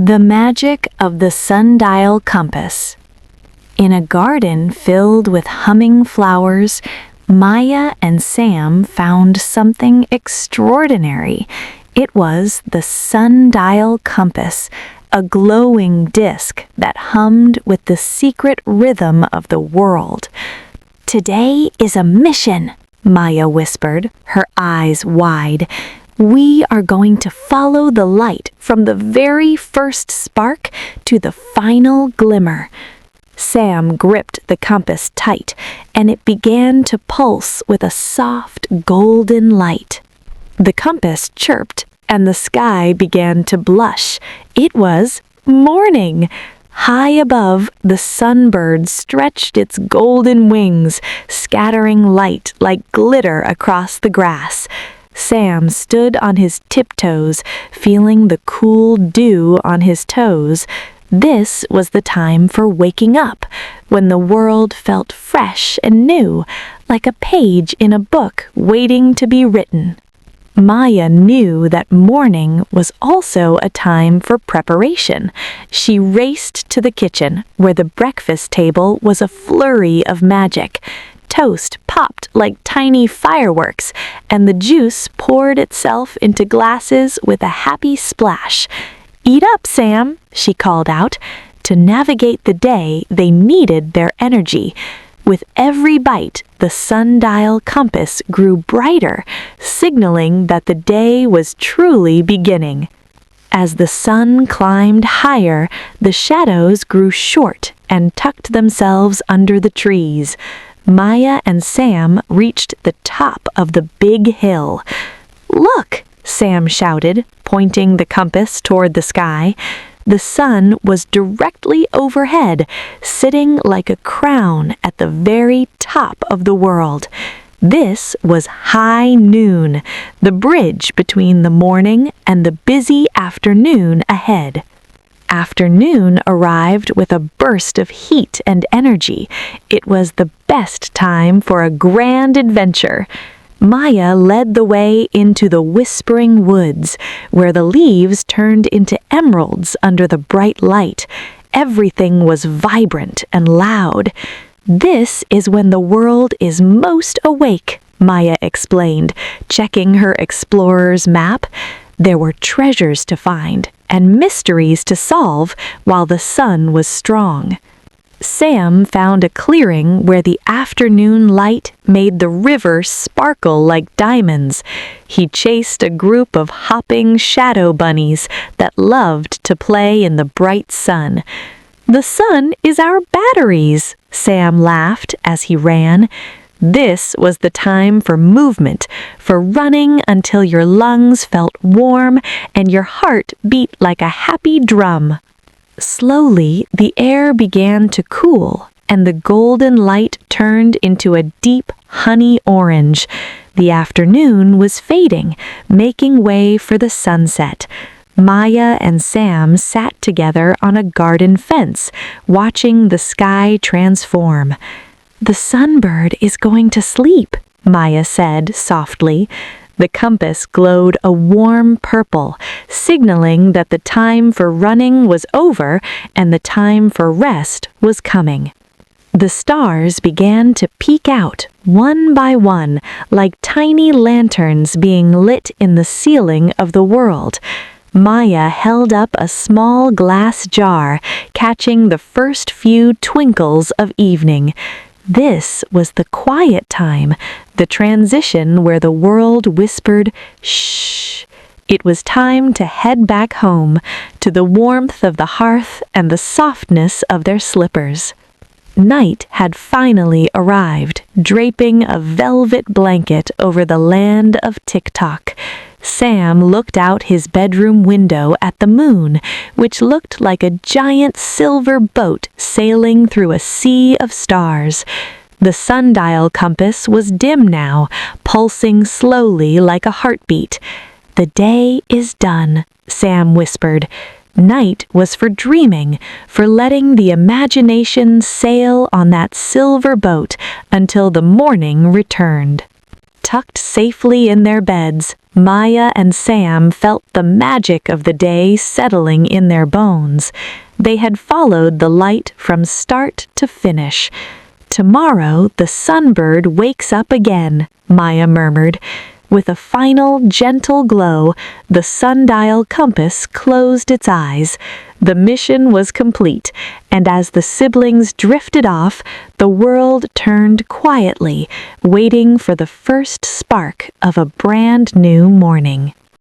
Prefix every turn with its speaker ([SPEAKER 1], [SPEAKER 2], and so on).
[SPEAKER 1] The magic of the sundial compass. In a garden filled with humming flowers, Maya and Sam found something extraordinary. It was the sundial compass, a glowing disc that hummed with the secret rhythm of the world. "Today is a mission," Maya whispered, her eyes wide. "We are going to follow the light from the very first spark to the final glimmer." Sam gripped the compass tight, and it began to pulse with a soft, golden light. The compass chirped, and the sky began to blush. It was morning. High above, the sunbird stretched its golden wings, scattering light like glitter across the grass. Sam stood on his tiptoes, feeling the cool dew on his toes. This was the time for waking up, when the world felt fresh and new, like a page in a book waiting to be written. Maya knew that morning was also a time for preparation. She raced to the kitchen, where the breakfast table was a flurry of magic. Toast popped like tiny fireworks, and the juice poured itself into glasses with a happy splash. "Eat up, Sam," she called out. To navigate the day, they needed their energy. With every bite, the sundial compass grew brighter, signaling that the day was truly beginning. As the sun climbed higher, the shadows grew short and tucked themselves under the trees. Maya and Sam reached the top of the big hill. "Look!" Sam shouted, pointing the compass toward the sky. The sun was directly overhead, sitting like a crown at the very top of the world. This was high noon, the bridge between the morning and the busy afternoon ahead. Afternoon arrived with a burst of heat and energy. It was the best time for a grand adventure. Maya led the way into the whispering woods, where the leaves turned into emeralds under the bright light. Everything was vibrant and loud. "This is when the world is most awake," Maya explained, checking her explorer's map. There were treasures to find and mysteries to solve while the sun was strong. Sam found a clearing where the afternoon light made the river sparkle like diamonds. He chased a group of hopping shadow bunnies that loved to play in the bright sun. "The sun is our batteries," Sam laughed as he ran. This was the time for movement, for running until your lungs felt warm and your heart beat like a happy drum. Slowly, the air began to cool, and the golden light turned into a deep honey orange. The afternoon was fading, making way for the sunset. Maya and Sam sat together on a garden fence, watching the sky transform. "The sunbird is going to sleep," Maya said softly. The compass glowed a warm purple, signaling that the time for running was over and the time for rest was coming. The stars began to peek out, one by one, like tiny lanterns being lit in the ceiling of the world. Maya held up a small glass jar, catching the first few twinkles of evening. This was the quiet time, the transition where the world whispered, "Shh." It was time to head back home, to the warmth of the hearth and the softness of their slippers. Night had finally arrived, draping a velvet blanket over the land of Tick-Tock. Sam looked out his bedroom window at the moon, which looked like a giant silver boat sailing through a sea of stars. The sundial compass was dim now, pulsing slowly like a heartbeat. "The day is done," Sam whispered. Night was for dreaming, for letting the imagination sail on that silver boat until the morning returned. tucked safely in their beds, Maya and Sam felt the magic of the day settling in their bones. They had followed the light from start to finish. "Tomorrow the sunbird wakes up again," Maya murmured. With a final gentle glow, the sundial compass closed its eyes. The mission was complete, and as the siblings drifted off, the world turned quietly, waiting for the first spark of a brand new morning.